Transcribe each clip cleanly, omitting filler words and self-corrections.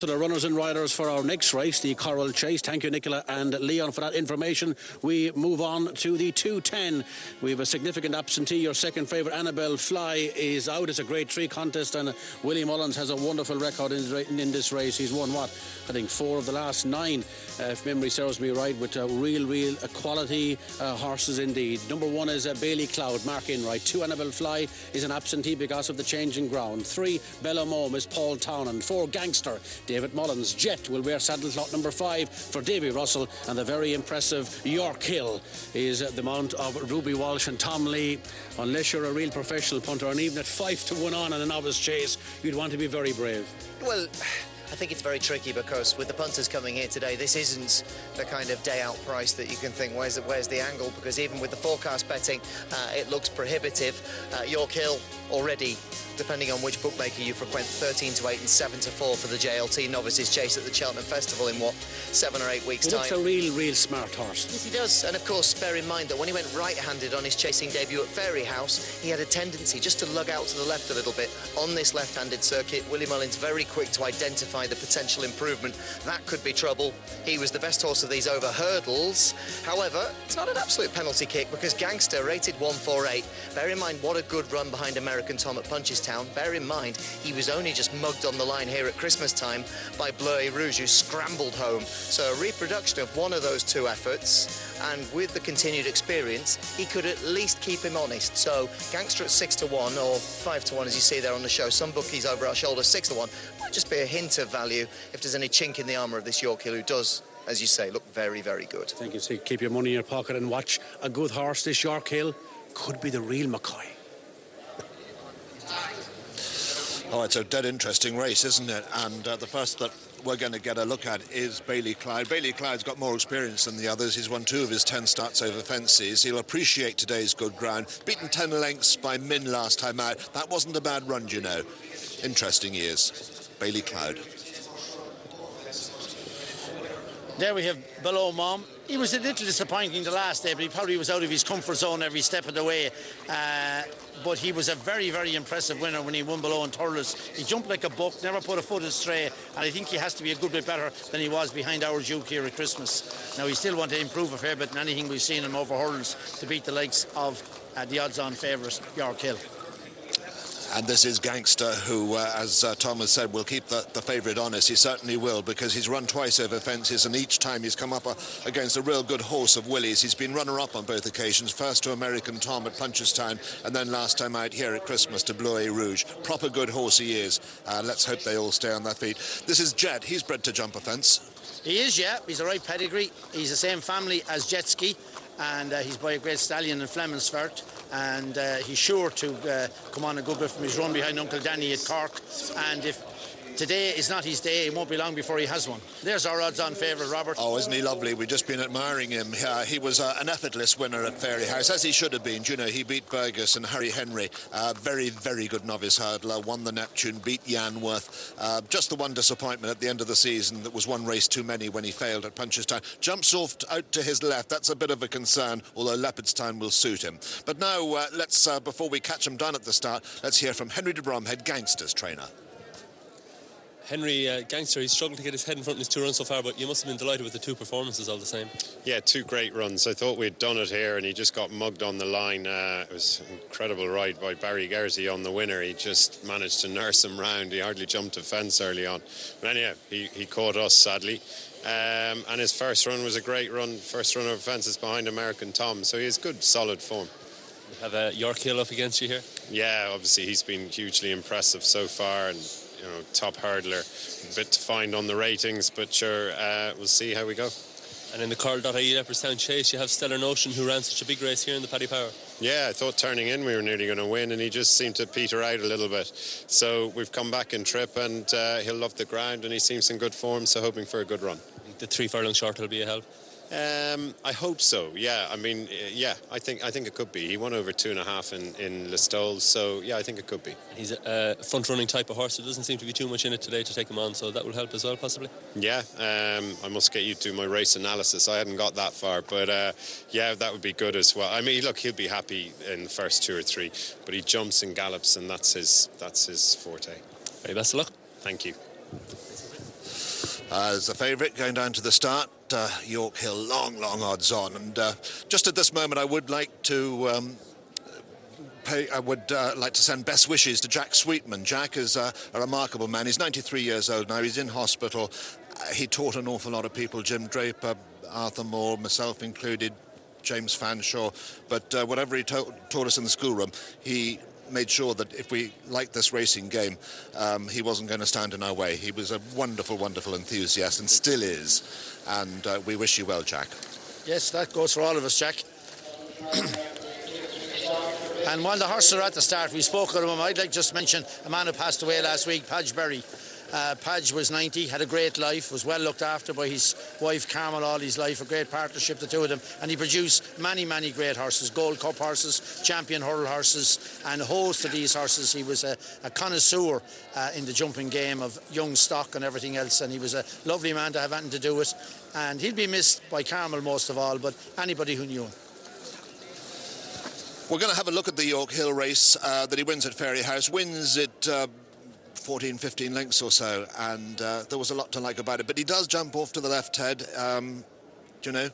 To the runners and riders for our next race, the Coral Chase. Thank you, Nicola and Leon, for that information. We move on to the 2:10. We have a significant absentee. Your second favourite, Annabelle Fly, is out. It's a grade 3 contest, and Willie Mullins has a wonderful record in this race. He's won, I think 4 of the last 9, if memory serves me right, with real quality horses indeed. Number 1 is Bailey Cloud, Mark Enright. 2, Annabelle Fly, is an absentee because of the changing ground. 3, Bella Mome is Paul Townend. 4, Gangster, David Mullins. Jet will wear saddle cloth number 5 for Davy Russell, and the very impressive Yorkhill is the mount of Ruby Walsh and Tom Lee. Unless you're a real professional punter, and even at 5-1 on in a novice chase, you'd want to be very brave. Well, I think it's very tricky because with the punters coming here today, this isn't the kind of day-out price that you can think, where's the angle? Because even with the forecast betting, it looks prohibitive. Yorkhill already, depending on which bookmaker you frequent, 13-8 and 7-4 for the JLT Novices Chase at the Cheltenham Festival in, 7 or 8 weeks' time. He looks a real smart horse. Yes, he does. And, of course, bear in mind that when he went right-handed on his chasing debut at Fairy House, he had a tendency just to lug out to the left a little bit. On this left-handed circuit, Willie Mullins very quick to identify the potential improvement. That could be trouble. He was the best horse of these over hurdles. However, it's not an absolute penalty kick because Gangster rated 148. Bear in mind what a good run behind American Tom at Punchestown. Bear in mind he was only just mugged on the line here at Christmas time by Bleu Rouge, who scrambled home. So a reproduction of one of those 2 efforts, and with the continued experience, he could at least keep him honest. So Gangster at 6-1 or 5-1, as you see there on the show. Some bookies over our shoulder 6-1. Might just be a hint of value if there's any chink in the armour of this Yorkhill, who does, as you say, look very good. Thank you. So keep your money in your pocket and watch a good horse. This Yorkhill could be the real McCoy. Oh, it's a dead interesting race, isn't it? And the first that we're going to get a look at is Bailey Clyde. Bailey Clyde's got more experience than the others. He's won 2 of his 10 starts over fences. He'll appreciate today's good ground. Beaten 10 lengths by Min last time out. That wasn't a bad run, you know. Interesting he is. Bailey Clyde. There we have Below Mom. He was a little disappointing the last day, but he probably was out of his comfort zone every step of the way. But he was a very impressive winner when he won Below in Thurles. He jumped like a buck, never put a foot astray, and I think he has to be a good bit better than he was behind our Duke here at Christmas. Now, we still want to improve a fair bit in anything we've seen him over hurdles to beat the likes of the odds-on favourite, Yorkhill. And this is Gangster, who, as Tom has said, will keep the favourite honest. He certainly will, because he's run twice over fences, and each time he's come up against a real good horse of Willie's. He's been runner-up on both occasions, first to American Tom at Punchestown, and then last time out here at Christmas to Bleu Rouge. Proper good horse he is. Let's hope they all stay on their feet. This is Jet. He's bred to jump a fence. He is, yeah. He's a right pedigree. He's the same family as Jetski, and he's by a great stallion in Flemingsfurt. And he's sure to come on a good bit from his run behind Uncle Danny at Cork. And if today is not his day, it won't be long before he has one. There's our odds-on favourite, Robert. Oh, isn't he lovely? We've just been admiring him. He was an effortless winner at Fairy House, as he should have been. You know, he beat Burgess and Harry Henry. Very good novice hurdler. Won the Neptune, beat Yanworth. Just the one disappointment at the end of the season. That was one race too many when he failed at Punchestown. Jumps off out to his left. That's a bit of a concern, although Leopardstown will suit him. But now, let's, before we catch him down at the start, let's hear from Henry de Bromhead, Gangster's trainer. Henry, Gangster, he's struggled to get his head in front in his 2 runs so far, but you must have been delighted with the 2 performances all the same. Yeah, 2 great runs. I thought we'd done it here, and he just got mugged on the line. It was an incredible ride by Barry Gersey on the winner. He just managed to nurse him round. He hardly jumped a fence early on. But anyhow, he caught us, sadly. And his first run was a great run. First run over fences behind American Tom. So he has good, solid form. You have Yorkhill up against you here? Yeah, obviously he's been hugely impressive so far, and top hurdler. A bit to find on the ratings, but sure, we'll see how we go. And in the Coral.ie Leopardstown Chase, you have Stellar Notion, who ran such a big race here in the Paddy Power. Yeah, I thought turning in we were nearly going to win, and he just seemed to peter out a little bit. So we've come back in trip, and he'll love the ground, and he seems in good form, so hoping for a good run. The 3 furlong short will be a help. I hope so. Yeah, I mean, I think it could be. He won over 2.5 in Listowel, so yeah, I think it could be. He's a front-running type of horse. There doesn't seem to be too much in it today to take him on, so that will help as well, possibly. Yeah, I must get you to my race analysis. I hadn't got that far, but yeah, that would be good as well. I mean, look, he'll be happy in the first 2 or 3, but he jumps and gallops, and that's his forte. Very best of luck. Thank you. as the favourite going down to the start. Yorkhill, long odds on. And just at this moment, I would like to... I would like to send best wishes to Jack Sweetman. Jack is a remarkable man. He's 93 years old now. He's in hospital. He taught an awful lot of people, Jim Draper, Arthur Moore, myself included, James Fanshawe. But whatever he taught us in the schoolroom, he made sure that if we liked this racing game, he wasn't going to stand in our way. He was a wonderful enthusiast and still is. And we wish you well, Jack. Yes, that goes for all of us, Jack. And while the horses are at the start, we spoke of him. I'd like just mention a man who passed away last week, Padge Berry. Padge was 90, had a great life, was well looked after by his wife Carmel all his life, a great partnership, the two of them, and he produced many great horses, Gold Cup horses, champion hurdle horses, and a host of these horses. He was a connoisseur in the jumping game of young stock and everything else, and he was a lovely man to have anything to do with, and he'll be missed by Carmel most of all, but anybody who knew him. We're going to have a look at the Yorkhill race that he wins at Fairyhouse. Wins it 14, 15 lengths or so, and there was a lot to like about it. But he does jump off to the left, Ted. Do you know?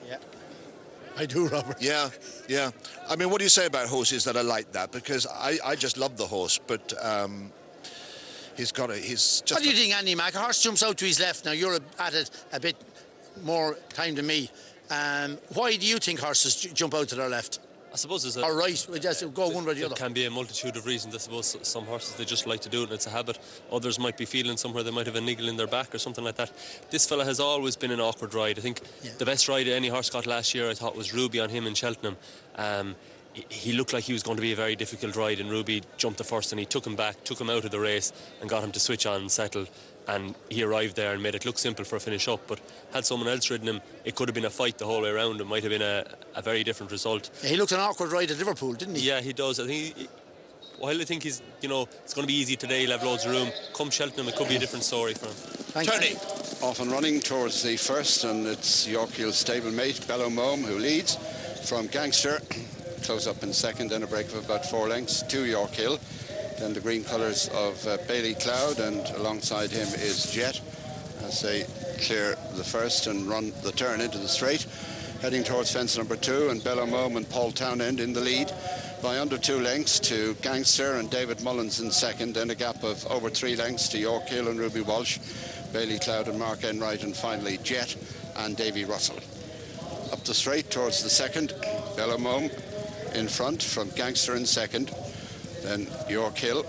Yeah, I do, Robert. Yeah. I mean, what do you say about horses that are like that? Because I just love the horse, but he's just... What do you think, Andy Mack? A horse jumps out to his left. Now, you're at it a bit more time than me. Why do you think horses jump out to their left? I suppose there's or right, just go one way or the other. There can be a multitude of reasons. I suppose some horses, they just like to do it and it's a habit. Others might be feeling somewhere they might have a niggle in their back or something like that. This fella has always been an awkward ride. I think the best ride any horse got last year, I thought, was Ruby on him in Cheltenham. He looked like he was going to be a very difficult ride, and Ruby jumped the first and he took him back, took him out of the race and got him to switch on and settle. And he arrived there and made it look simple for a finish up, but had someone else ridden him, it could have been a fight the whole way around. It might have been a very different result. Yeah, he looked an awkward ride at Liverpool, didn't he? Yeah, he does. I think while I think he's, it's going to be easy today, he'll have loads of room. Come Cheltenham, it could be a different story for him. Thanks, Tony. Off and running towards the first, and it's Yorkhill's stablemate, Bellow Mome, who leads from Gangster. Close up in second, then a break of about 4 lengths to Yorkhill. Then the green colours of Bailey Cloud, and alongside him is Jet as they clear the first and run the turn into the straight, heading towards fence number 2, and Bellow Mome and Paul Townend in the lead by under 2 lengths to Gangster and David Mullins in second, then a gap of over 3 lengths to Yorkhill and Ruby Walsh, Bailey Cloud and Mark Enright, and finally Jet and Davy Russell. Up the straight towards the second, Bellow Mome in front from Gangster in second, then Yorkhill,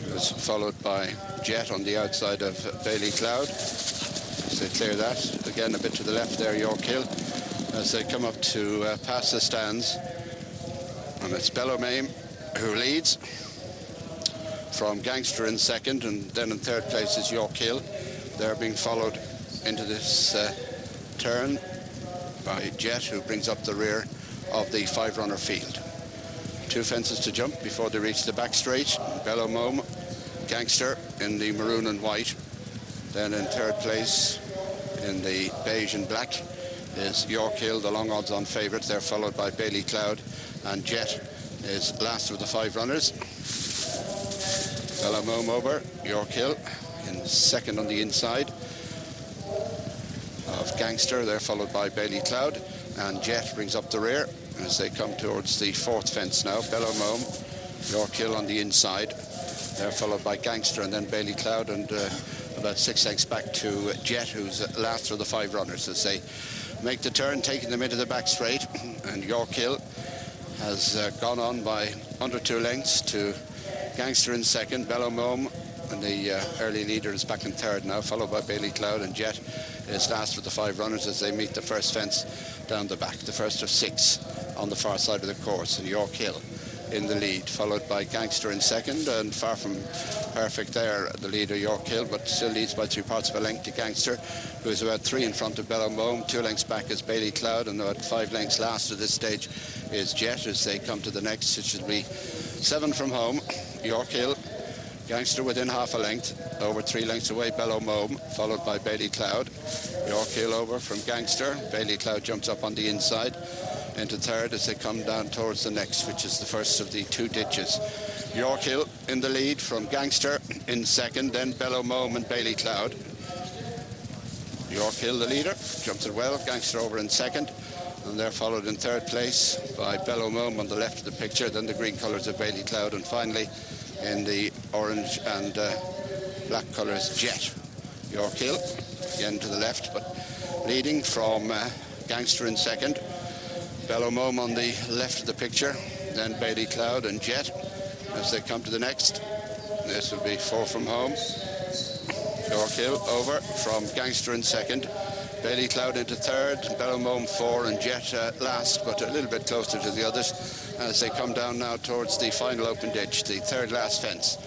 who's followed by Jet on the outside of Bailey Cloud. As they clear that, again a bit to the left there, Yorkhill, as they come up to past the stands. And it's Bellow Mome who leads from Gangster in second, and then in third place is Yorkhill. They're being followed into this turn by Jet, who brings up the rear of the 5-runner field. 2 fences to jump before they reach the back straight. Bellow Mome, Gangster in the maroon and white. Then in third place in the beige and black is Yorkhill, the long odds on favourite. They're followed by Bailey Cloud, and Jet is last of the 5 runners. Bellow Mome over, Yorkhill in second on the inside of Gangster. They're followed by Bailey Cloud, and Jet brings up the rear as they come towards the 4th fence now. Bellow Mome, Yorkhill on the inside. They're followed by Gangster and then Bailey Cloud, and about 6 lengths back to Jet, who's last of the 5 runners as they make the turn, taking them into the back straight. And Yorkhill has gone on by under 2 lengths to Gangster in second. Bellow Mome, and the early leader, is back in third now, followed by Bailey Cloud, and Jet is last of the 5 runners as they meet the first fence down the back, the first of 6 on the far side of the course, and Yorkhill in the lead, followed by Gangster in second, and far from perfect there, the leader Yorkhill, but still leads by 3 parts of a length to Gangster, who is about 3 in front of Bellow Mome. 2 lengths back is Bailey Cloud, and about 5 lengths last at this stage is Jet as they come to the next. It should be 7 from home. Yorkhill, Gangster within half a length, over 3 lengths away Bellow Mome, followed by Bailey Cloud. Yorkhill over from Gangster. Bailey Cloud jumps up on the inside into third as they come down towards the next, which is the first of the 2 ditches. Yorkhill in the lead from Gangster in second, then Bellow Mome and Bailey Cloud. Yorkhill the leader, jumps it well, Gangster over in second, and they're followed in third place by Bellow Mome on the left of the picture, then the green colours of Bailey Cloud, and finally in the orange and black colours Jet. Yorkhill again to the left, but leading from Gangster in second, Bellow Mome on the left of the picture, then Bailey Cloud and Jet as they come to the next. This will be 4 from home. Yorkhill over from Gangster in second, Bailey Cloud into third, Bellow Mome 4 and Jet last, but a little bit closer to the others as they come down now towards the final open ditch, the third last fence.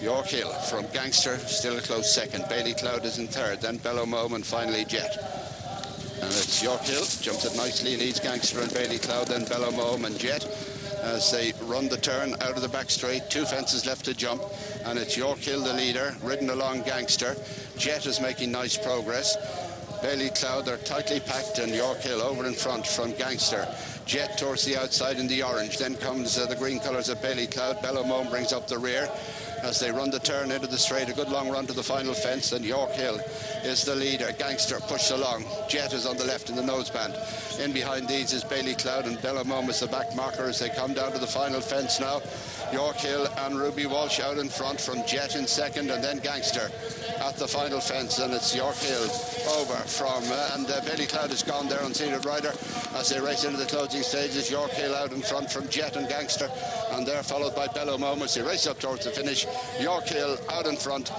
Yorkhill from Gangster still a close second, Bailey Cloud is in third, then Bellow Mome and finally Jet. And it's Yorkhill, jumps it nicely, leads Gangster and Bailey Cloud, then Bellow Mome and Jet as they run the turn out of the back straight. 2 fences left to jump, and it's Yorkhill the leader, ridden along Gangster. Jet is making nice progress. Bailey Cloud, they're tightly packed, and Yorkhill over in front from Gangster. Jet towards the outside in the orange. Then comes the green colours of Bailey Cloud. Bellow Mome brings up the rear as they run the turn into the straight. A good long run to the final fence, and Yorkhill is the leader. Gangster pushed along. Jet is on the left in the noseband. In behind these is Bailey Cloud, and Bellow Mome is the back marker as they come down to the final fence now. Yorkhill and Ruby Walsh out in front from Jet in second, and then Gangster at the final fence, and it's Yorkhill over from and Bailey Cloud is gone there, unseated rider, as they race into the closing stages. Yorkhill out in front from Jet and Gangster, and they're followed by Bellow Mome as they race up towards the finish. Yorkhill out in front,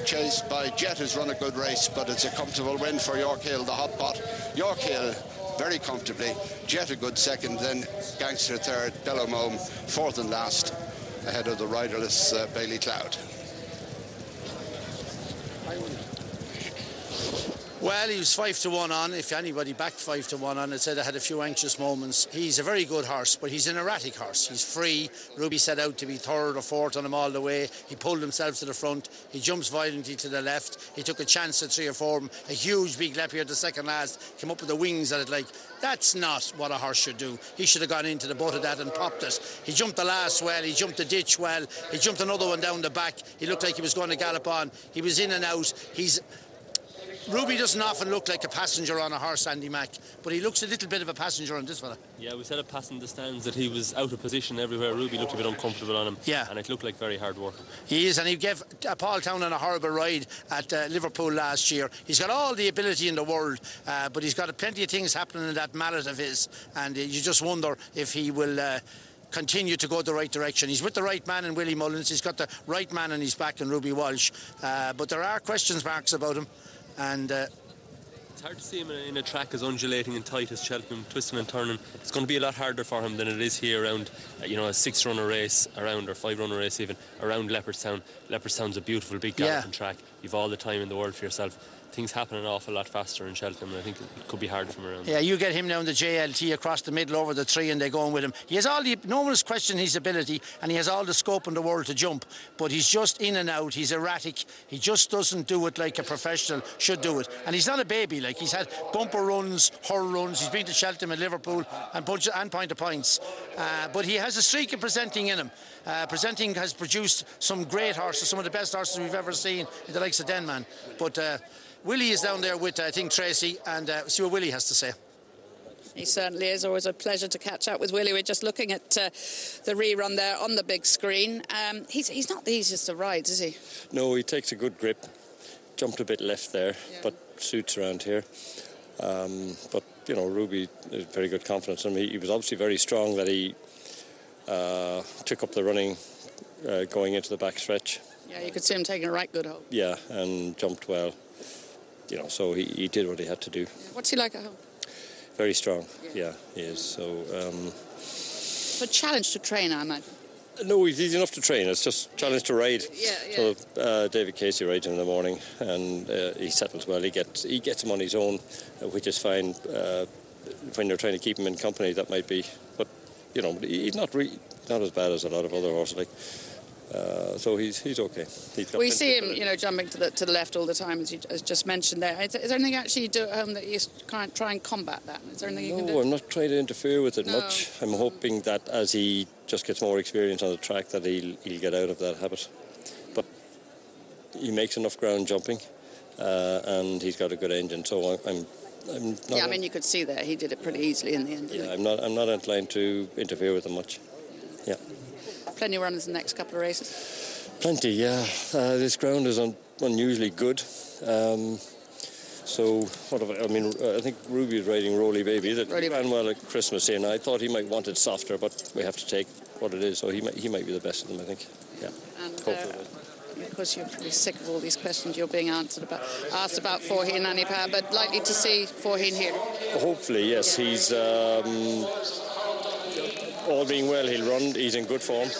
chased by Jet, who's run a good race, but it's a comfortable win for Yorkhill, the hot pot. Yorkhill very comfortably, Jet a good second, then Gangster third, Bellow Mome fourth and last, ahead of the riderless Bailey Cloud. Well, he was 5-1 on. If anybody backed 5-1 on, it said I had a few anxious moments. He's a very good horse, but he's an erratic horse. He's free. Ruby set out to be third or fourth on him all the way. He pulled himself to the front. He jumps violently to the left. He took a chance at 3 or 4. A huge big leap here at the second last. Came up with the wings at it like, that's not what a horse should do. He should have gone into the butt of that and popped it. He jumped the last well. He jumped the ditch well. He jumped another one down the back. He looked like he was going to gallop on. He was in and out. Ruby doesn't often look like a passenger on a horse, Andy Mack, but he looks a little bit of a passenger on this fella. Yeah, we said at passing the stands that he was out of position everywhere. Ruby looked a bit uncomfortable on him. Yeah. And it looked like very hard work. He is, and he gave Paul Townend a horrible ride at Liverpool last year. He's got all the ability in the world, but he's got plenty of things happening in that mallet of his, and you just wonder if he will continue to go the right direction. He's with the right man in Willie Mullins. He's got the right man on his back in Ruby Walsh, but there are question marks about him. And it's hard to see him in a track as undulating and tight as Cheltenham, twisting and turning. It's going to be a lot harder for him than it is here around, a 6-runner race around, or 5-runner race even, around Leopardstown. Leopardstown's a beautiful big galloping track. You've all the time in the world for yourself. Things happen an awful lot faster in Cheltenham, and I think it could be hard for him around. Yeah, you get him down the JLT across the middle over the 3 and they're going with him. He has no one's questioning his ability, and he has all the scope in the world to jump, but he's just in and out. He's erratic. He just doesn't do it like a professional should do it. And he's not a baby. Like, he's had bumper runs, hurl runs. He's been to Cheltenham and Liverpool and Point of Points. But he has a streak of presenting in him. Presenting has produced some great horses, some of the best horses we've ever seen in the likes of Denman. But Willie is down there with, I think, Tracy, and see what Willie has to say. He certainly is. Always a pleasure to catch up with Willie. We're just looking at the rerun there on the big screen. He's not the easiest of rides, is he? No, he takes a good grip. Jumped a bit left there, but suits around here. But, Ruby has very good confidence in him. He was obviously very strong that he took up the running going into the back stretch. Yeah, you could see him taking a right good hold. Yeah, and jumped well. So he did what he had to do. Yeah. What's he like at home? Very strong, yeah he is. So a challenge to train, I imagine. No, he's easy enough to train. It's just a challenge to ride. Yeah. So David Casey rides him in the morning, and he settles well. He gets him on his own, which is fine. When you're trying to keep him in company, that might be. But he's not as bad as a lot of other horses. So he's okay. We see him, jumping to the left all the time, as you just mentioned there. Is there anything actually you do at home that you can't try and combat that? Is there anything you can do? No, I'm not trying to interfere with it much. I'm hoping that as he just gets more experience on the track, that he'll get out of that habit. But he makes enough ground jumping, and he's got a good engine. So I'm not. Yeah, you could see there he did it pretty easily in the end. Yeah, I'm not inclined to interfere with him much. Yeah. Plenty of runners in the next couple of races. Plenty, yeah. This ground is unusually good. So, I think Ruby is riding Roly Baby. That ran well at Christmas here, and I thought he might want it softer, but we have to take what it is. So he might be the best of them, I think. Yeah. And of course, you're pretty sick of all these questions you're being asked about Faugheen Anipa, but likely to see Faugheen here. Hopefully, yes. He's all being well. He'll run. He's in good form.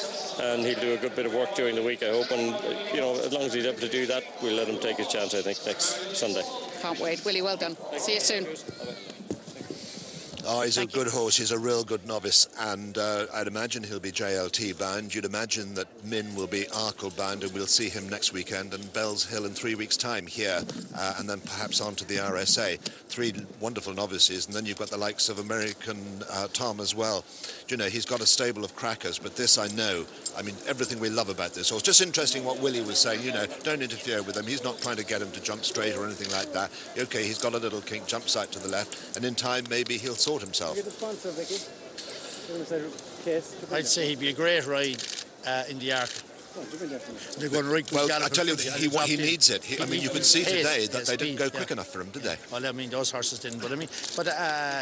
And he'll do a good bit of work during the week, I hope. And, as long as he's able to do that, we'll let him take his chance, I think, next Sunday. Can't wait. Willie, well done. See you soon. Oh, he's a good horse. He's a real good novice, and I'd imagine he'll be JLT bound. You'd imagine that Min will be Arkle bound, and we'll see him next weekend, and Bells Hill in 3 weeks' time here, and then perhaps on to the RSA. 3 wonderful novices, and then you've got the likes of American Tom as well. He's got a stable of crackers, but this I know. Everything we love about this horse. Just interesting what Willie was saying, don't interfere with him. He's not trying to get him to jump straight or anything like that. Okay, he's got a little kink, jumps out to the left, and in time maybe he'll sort himself. I'd say he'd be a great ride in the Arc. They're going right. Well, I tell you, he needs it. You could see today that they didn't go quick enough for him, did they? Well, those horses didn't. But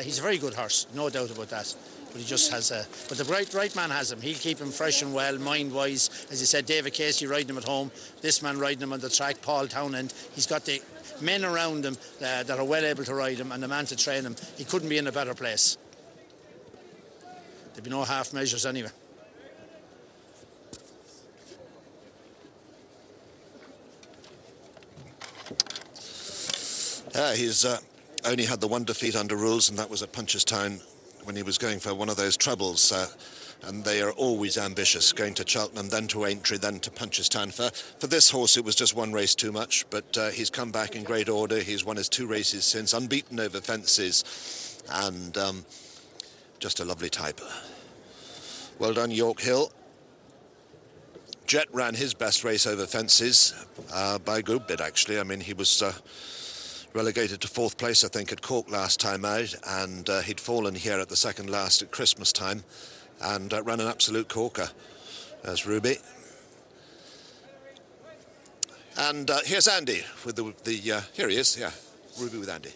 he's a very good horse, no doubt about that. But he just has But the right man has him. He'll keep him fresh and well, mind-wise. As you said, David Casey riding him at home. This man riding him on the track, Paul Townend. He's got the men around him that are well able to ride him, and the man to train him. He couldn't be in a better place. There'd be no half measures anyway. He's only had the one defeat under rules, and that was at Punchestown when he was going for one of those trebles. And they are always ambitious, going to Cheltenham, then to Aintree, then to Punchestown. For this horse, it was just one race too much, but he's come back in great order. He's won his 2 races since, unbeaten over fences, and just a lovely type. Well done, Yorkhill. Jet ran his best race over fences by a good bit, actually. He was relegated to 4th place, I think, at Cork last time out, and he'd fallen here at the second last at Christmas time, and ran an absolute corker. There's Ruby. And here's Andy with the here he is, Ruby with Andy.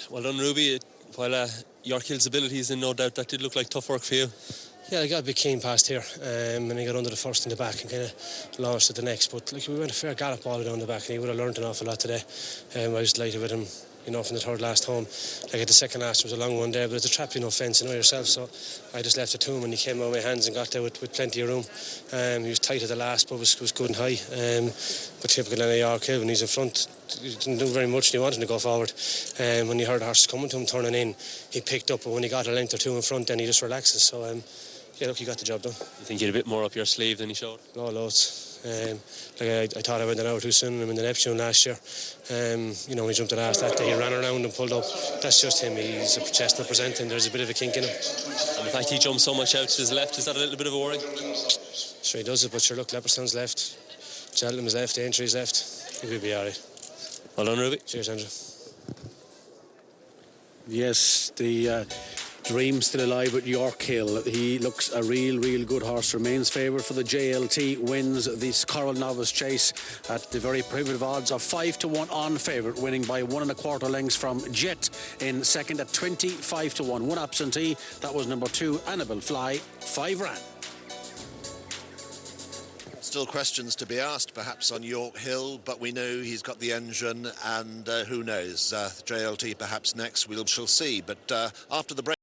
Well done, Ruby. While Yorkhill's abilities, in no doubt, that did look like tough work for you. Yeah, I got a bit keen past here, and he got under the first in the back and kind of launched at the next. But we went a fair gallop all down the back, and he would have learned an awful lot today. I was delighted with him, from the third last home. At the second last, there was a long one there, but it's a trap, fence, yourself. So I just left it to him, and he came out of my hands and got there with plenty of room. He was tight at the last, but was good and high. But typical in a Yorkhill, when he's in front, he didn't do very much, and he wanted to go forward. When he heard the horses coming to him, turning in, he picked up, but when he got a length or two in front, then he just relaxes. So yeah, look, he got the job done. You think he had a bit more up your sleeve than he showed? Oh, loads. I thought I went an hour too soon in the Neptune last year. When he jumped the last that day, he ran around and pulled up. That's just him. He's a chestnut presenting. There's a bit of a kink in him. And the fact he jumped so much out to his left, is that a little bit of a worry? Sure, he does it, but sure, look, Leopardstown's left, Cheltenham's left, Aintree's left. He'll be all right. Well done, Ruby. Cheers, Andrew. Yes, the dream still alive at Yorkhill. He looks a real good horse. Remains favourite for the JLT. Wins this Coral Novice Chase at the very prohibitive odds of 5-1 on favourite, winning by 1 1/4 lengths from Jet in second at 25-1. One absentee. That was number 2, Annabelle Fly. 5 ran. Still questions to be asked, perhaps, on Yorkhill, but we know he's got the engine, and who knows? JLT perhaps next, we shall see. But after the break.